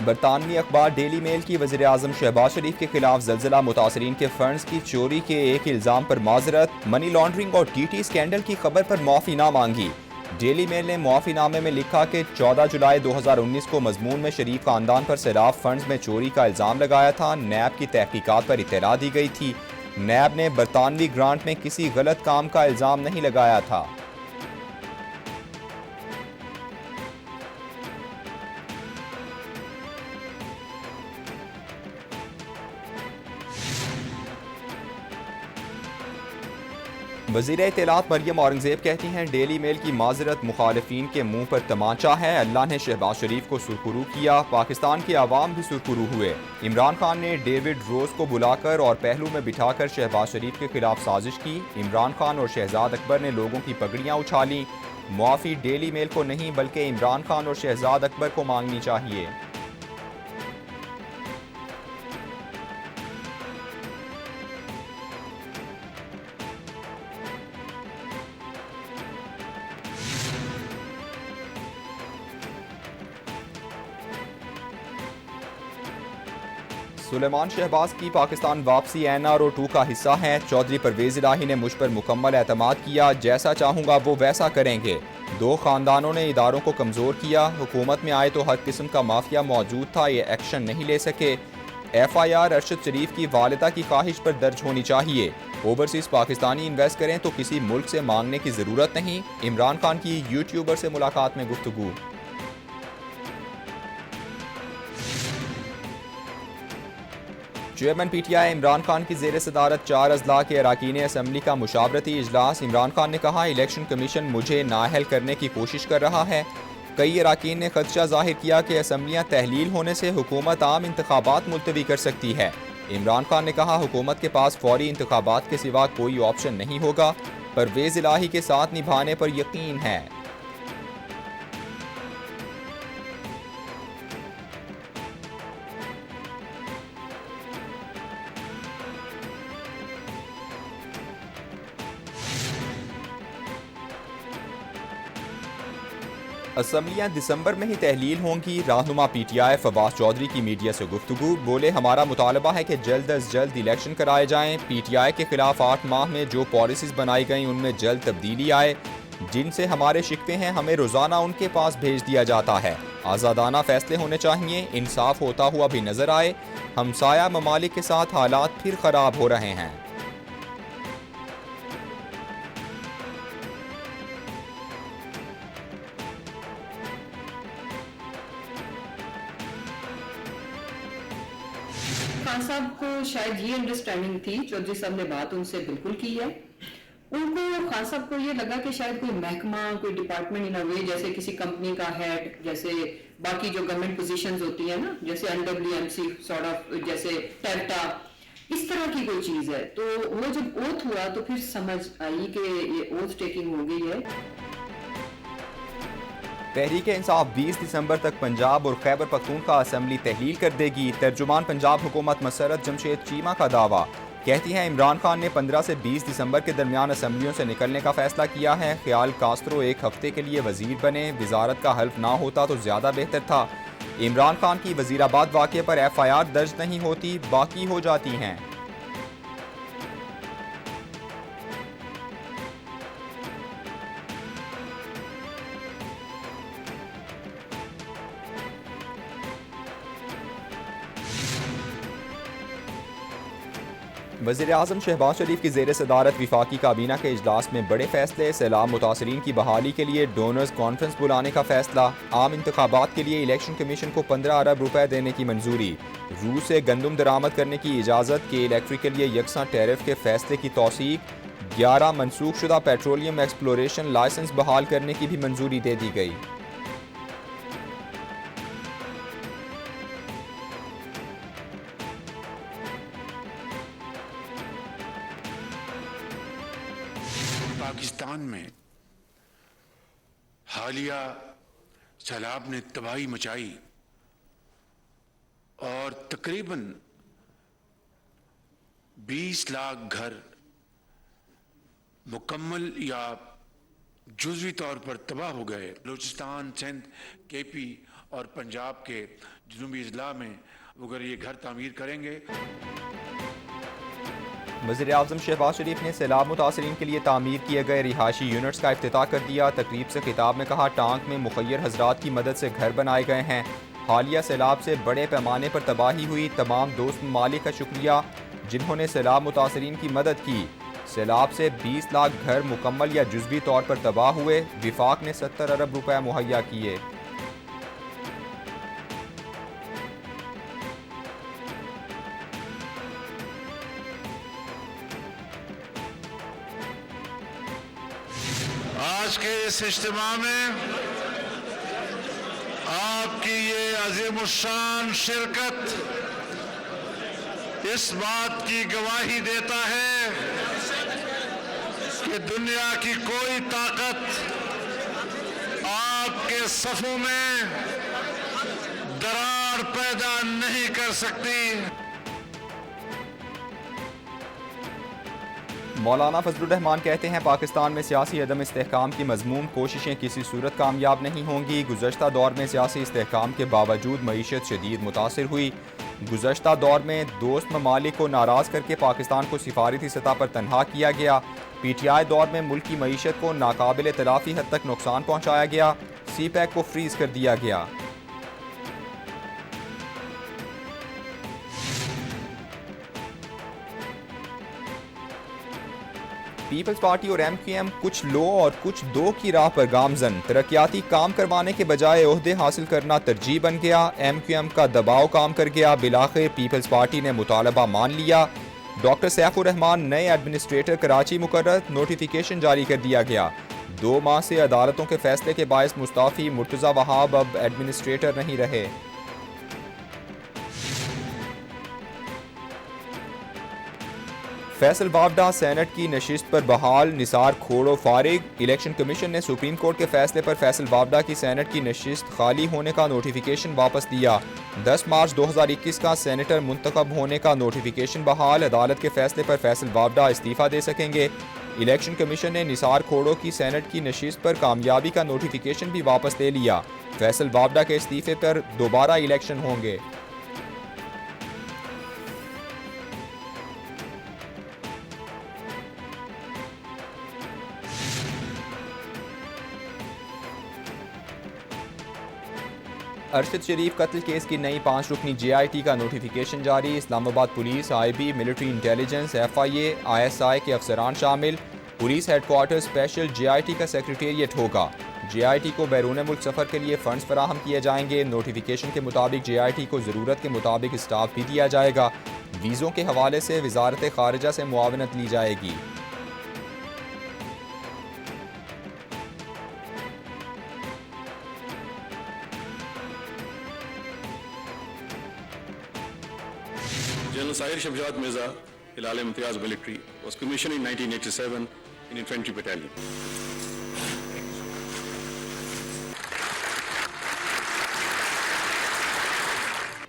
बरतानवी अखबार daily mail की वज़ीर आज़म शहबाज शरीफ के खिलाफ ज़लज़ला मुतासरीन के फंड्स की चोरी के एक इल्ज़ाम पर माजरत, मनी लॉन्ड्रिंग और टीटी स्कैंडल की खबर पर माफ़ी ना मांगी। डेली मेल ने माफ़ीनामे में लिखा कि 14 जुलाई 2019 को मजमून में शरीफ खानदान पर सैराब फंड्स में चोरी का इल्ज़ाम लगाया था। नैब की तहकीकात पर इत्तला दी गई थी। नैब ने बरतानवी ग्रांट में किसी गलत काम का इल्ज़ाम नहीं लगाया था। वज़ीर इत्तलात मरियम औरंगज़ेब कहती हैं, डेली मेल की माजरत मुखालिफिन के मुंह पर तमाचा है। अल्लाह ने शहबाज शरीफ को सुरखरू किया, पाकिस्तान के अवाम भी सुरखरू हुए। इमरान खान ने डेविड रोज को बुलाकर और पहलू में बिठाकर शहबाज शरीफ के खिलाफ साजिश की। इमरान खान और शहजाद अकबर ने लोगों की पगड़ियाँ उछाली। मुआफ़ी डेली मेल को नहीं बल्कि इमरान खान और शहजाद अकबर को मांगनी चाहिए। सुलेमान शहबाज की पाकिस्तान वापसी NRO 2 का हिस्सा है। चौधरी परवेज इलाही ने मुझ पर मुकम्मल एतमाद किया, जैसा चाहूँगा वो वैसा करेंगे। दो खानदानों ने इदारों को कमज़ोर किया। हुकूमत में आए तो हर किस्म का माफिया मौजूद था, ये एक्शन नहीं ले सके। FIR अरशद शरीफ की वालिदा की ख्वाहिश पर दर्ज होनी चाहिए। ओवरसीज़ पाकिस्तानी इन्वेस्ट करें तो किसी मुल्क से मांगने की ज़रूरत नहीं। इमरान खान की यूट्यूबर से मुलाकात में गुफ्तगू। चेयरमैन PTI इमरान खान की जेर सदारत 4 अजला के अरकान असम्बली का मुशावरती इजलास। इमरान खान ने कहा, इलेक्शन कमीशन मुझे नाअहल करने की कोशिश कर रहा है। कई अरकान ने खदशा जाहिर किया कि असम्बलियाँ तहलील होने से हुकूमत आम इंतखाबात मुलतवी कर सकती है। इमरान खान ने कहा, हुकूमत के पास फौरी इंतखाबात के सिवा कोई ऑप्शन नहीं होगा। परवेज इलाही के साथ निभाने पर यकीन है। असम्बलियाँ दिसंबर में ही तहलील होंगी। रहनुमा PTI फवाद चौधरी की मीडिया से गुफ्तगू। बोले, हमारा मुतालबा है कि जल्द अज जल्द इलेक्शन कराए जाएं। PTI के खिलाफ 8 माह में जो पॉलिसीज बनाई गई उनमें जल्द तब्दीली आए। जिनसे हमारे शिकवे हैं, हमें रोज़ाना उनके पास भेज दिया जाता है। आज़ादाना फैसले होने चाहिए, इंसाफ होता हुआ भी नजर आए। हमसाया ममालिक के साथ हालात फिर ख़राब हो रहे हैं। खान साहब को शायद ये अंडरस्टैंडिंग थी, चौधरी साहब ने बात उनसे बिल्कुल की है। उनको खान साहब को ये लगा कि शायद कोई महकमा, कोई डिपार्टमेंट इन अ वे, जैसे किसी कंपनी का हेड, जैसे बाकी जो गवर्नमेंट पोजीशंस होती है ना, जैसे NWMC सॉर्ट ऑफ, जैसे टेल्टा, इस तरह की कोई चीज है। तो वो जब ओथ हुआ तो फिर समझ आई कि ये ओथ टेकिंग हो गई है। तहरीक इंसाफ 20 दिसंबर तक पंजाब और खैबर पख्तूनख्वा असम्बली तहलील कर देगी। तर्जुमान पंजाब हुकूमत मसरत जमशेद चीमा का दावा। कहती हैं, इमरान खान ने 15 से 20 दिसंबर के दरमियान असम्बलियों से निकलने का फैसला किया है। ख्याल कास्त्रो एक हफ्ते के लिए वजीर बने, वजारत का हल्फ ना होता तो ज़्यादा बेहतर था। इमरान खान की वजीराबाद वाक़े पर FIR दर्ज नहीं होती, बाकी हो जाती हैं। वज़ीर आज़म शहबाज शरीफ की जेर सदारत विफाकी काबीना के इजलास में बड़े फैसले। सैलाब मुतासरीन की बहाली के लिए डोनर्स कॉन्फ्रेंस बुलाने का फैसला। आम इंतखाबात के लिए इलेक्शन कमीशन को 15 अरब रुपए देने की मंजूरी। रूस से गंदम दरामद करने की इजाज़त के इलेक्ट्रिक के लिए यकसा टैरिफ के फैसले की तौसीक। 11 मनसूख शुदा पेट्रोलियम एक्सप्लोरेशन लाइसेंस बहाल करने की भी मंजूरी दे दी गई। पाकिस्तान में हालिया सैलाब ने तबाही मचाई और तकरीबन 20 लाख घर मुकम्मल या जुज़वी तौर पर तबाह हो गए। बलूचिस्तान, सिंध, KP और पंजाब के जनूबी अजला में अगर ये घर तामीर करेंगे। वज़ीर-ए-आज़म शहबाज शरीफ ने सैलाब मुतासरीन के लिए तामीर किए गए रिहायशी यूनिट्स का इफ्तिताह कर दिया। तकरीब से खिताब में कहा, टांक में मुखय्यर हजरात की मदद से घर बनाए गए हैं। हालिया सैलाब से बड़े पैमाने पर तबाही हुई। तमाम दोस्त ममालिक का शुक्रिया जिन्होंने सैलाब मुतासरीन की मदद की। सैलाब से 20 लाख घर मुकम्मल या जुज़वी तौर पर तबाह हुए। विफाक ने 70 अरब रुपए मुहैया किए। आज के इस इज्तिमा में आपकी ये अज़ीमुश्शान शिरकत इस बात की गवाही देता है कि दुनिया की कोई ताकत आपके सफों में दरार पैदा नहीं कर सकती। मौलाना फजलुर रहमान कहते हैं, पाकिस्तान में सियासी अदम इस्तेहकाम की मज़मूम कोशिशें किसी सूरत कामयाब नहीं होंगी। गुज़श्ता दौर में सियासी इस्तेहकाम के बावजूद मईशत शदीद मुतासिर हुई। गुज़श्ता दौर में दोस्त ममालिक को नाराज़ करके पाकिस्तान को सिफारती सतह पर तनहा किया गया। PTI दौर में मुल्क की मईशत को नाकाबिल तलाफ़ी हद तक नुकसान पहुँचाया गया। CPEC को फ्रीज़ कर दिया गया। पीपल्स पार्टी और MQM कुछ लो और कुछ दो की राह पर गामजन। तरक्याती काम करवाने के बजाय ओहदे हासिल करना तरजीह बन गया। MQM का दबाव काम कर गया। बिलाखिर पीपल्स पार्टी ने मुतालबा मान लिया। डॉक्टर सैफुर रहमान नए एडमिनिस्ट्रेटर कराची मुकर्रर। नोटिफिकेशन जारी कर दिया गया। 2 माह से अदालतों के फैसले के बायस मुस्ताफी मुर्तज़ा वहाब अब एडमिनिस्ट्रेटर नहीं रहे। फैसल वावडा सेनेट की नशिस्त पर बहाल। निसार खोड़ो फारिग। इलेक्शन कमीशन ने सुप्रीम कोर्ट के फैसले पर फैसल वावडा की सेनेट की नशिस्त खाली होने का नोटिफिकेशन वापस लिया। 10 मार्च 2021 का सेनेटर मुंतखब होने का नोटिफिकेशन बहाल। अदालत के फैसले पर फैसल वावडा इस्तीफा दे सकेंगे। इलेक्शन कमीशन ने निसार खोड़ो की सेनेट की नशिस्त पर कामयाबी का नोटिफिकेशन भी वापस ले लिया। फैसल वावडा के इस्तीफे पर दोबारा इलेक्शन होंगे। अरशद शरीफ कत्ल केस की नई 5 रुकनी JIT का नोटिफिकेशन जारी। Islamabad police, IB, military intelligence, FIA, ISI के अफसरान शामिल। पुलिस हेडक्वार्टर स्पेशल JIT का सेक्रेटेरिएट होगा। JIT को बैरून मुल्क सफ़र के लिए फ़ंड्स फराहम किए जाएंगे। नोटिफिकेशन के मुताबिक JIT को ज़रूरत के मुताबिक स्टाफ भी दिया जाएगा। वीज़ों के हवाले से वज़ारत ख़ारिजा से मुआवनत ली जाएगी। General Sahir Shamshad Mirza, Hilal Imtiaz Military, was commissioned in 1987 in Infantry Battalion.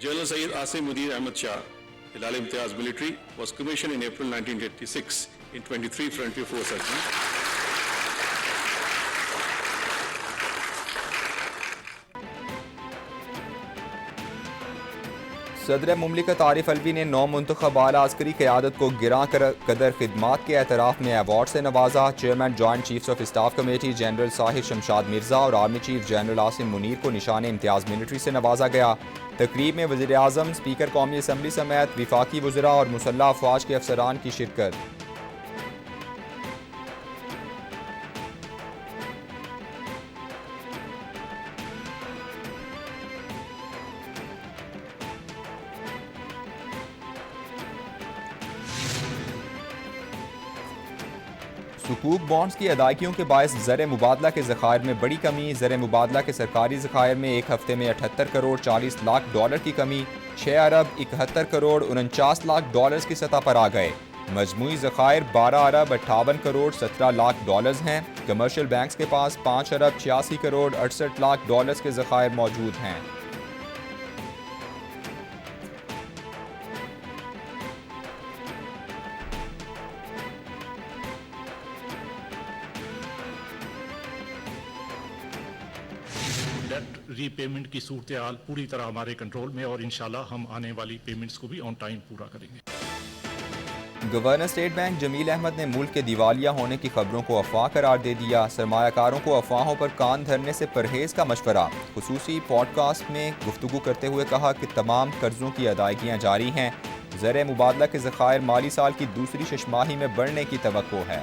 General Sayyid Asim Mudir Ahmad Shah, Hilal Imtiaz Military, was commissioned in April 1986 in 23 Frontier Force Regiment. सदर मुमलिकत आरिफ अलवी ने 9 मुंतखब आला अस्करी क़यादत को गिरां कदर खिदमात के एतराफ़ में अवार्ड से नवाजा। Chairman joint chiefs of staff committee general Sahir Shamshad Mirza और army chief general Asim Munir को निशान इम्तियाज़ मिलिट्री से नवाजा गया। तकरीब में वज़ीर-ए-आज़म, स्पीकर कौमी असम्बली समेत विफाकी वज़रा और मुसल्लह अफ़वाज के अफसरान की शिरकत। सुकूक बॉन्ड्स की अदायगियों के बायस ज़र मुबादला के ज़खायर में बड़ी कमी। ज़र मुबादला के सरकारी ज़खायर में एक हफ्ते में 78 करोड़ 40 लाख डॉलर की कमी। 6 अरब 71 करोड़ 49 लाख डॉलर्स की सतह पर आ गए। मजमूई ज़खायर 12 अरब 58 करोड़ 17 लाख डॉलर्स हैं। कमर्शियल बैंक्स के पास 5 अरब 86 करोड़ 68 लाख डॉलर्स के ज़खायर मौजूद हैं। डेट रीपेमेंट की सूरत हाल पूरी तरह हमारे कंट्रोल में, और इंशाल्लाह हम आने वाली पेमेंट्स को भी ऑन टाइम पूरा करेंगे। Governor state bank Jameel Ahmad ने मुल्क के दिवालिया होने की खबरों को अफवाह करार दे दिया। सरमायाकारों को अफवाहों पर कान धरने से परहेज का मशवरा। खुसूसी पॉडकास्ट में गुफ्तगू करते हुए कहा कि तमाम कर्जों की अदायगियाँ जारी हैं। ज़र मुबादला के ज़खायर माली साल की दूसरी छमाही में बढ़ने की तवक्को है।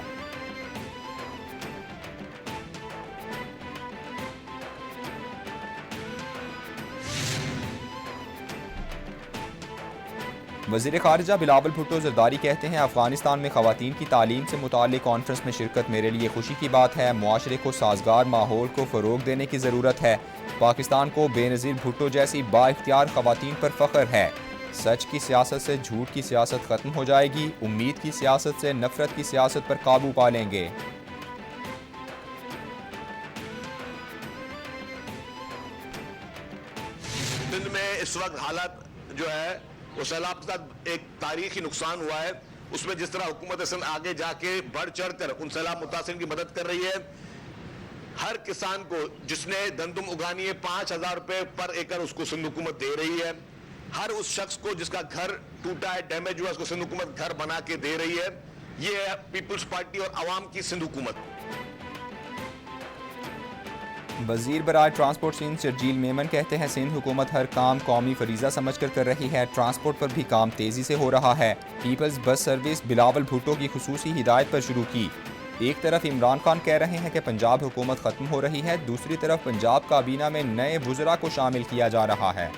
वज़ीर ख़ारिजा बिलावल भुट्टो ज़रदारी कहते हैं, अफ़गानिस्तान में ख़वातीन की तालीम से मुताल्लिक़ कॉन्फ्रेंस में शिरकत मेरे लिए खुशी की बात है। मुआशरे को साजगार माहौल को फ़रोग़ देने की ज़रूरत है। पाकिस्तान को बेनज़ीर भुट्टो जैसी बाइख्तियार ख़वातीन पर फ़ख्र है। सच की सियासत से झूठ की सियासत ख़त्म हो जाएगी। उम्मीद की सियासत से नफ़रत की सियासत पर काबू पा लेंगे। सिंध में इस वक्त हालात जो है वो सैलाब के साथ एक तारीखी नुकसान हुआ है, उसमें जिस तरह हुकूमत सिंध आगे जाके बढ़ चढ़ कर उन सैलाब मुतासिरीन की मदद कर रही है। हर किसान को जिसने गंदम उगानी है 5,000 रुपए पर एकड़ उसको सिंध हुकूमत दे रही है। हर उस शख्स को जिसका घर टूटा है, डैमेज हुआ, उसको सिंध हुकूमत घर बना के दे रही है। ये है पीपल्स पार्टी और आवाम की सिंध हुकूमत। वज़ीर बराए ट्रांसपोर्ट सिंध शर्जील मेमन कहते हैं, सिंध हुकूमत हर काम कौमी फरीज़ा समझकर कर रही है। ट्रांसपोर्ट पर भी काम तेज़ी से हो रहा है। Peoples bus service Bilawal Bhutto की खुसूसी हिदायत पर शुरू की। एक तरफ इमरान खान कह रहे हैं कि पंजाब हुकूमत ख़त्म हो रही है, दूसरी तरफ पंजाब काबीना में नए वज़रा को शामिल किया जा रहा है।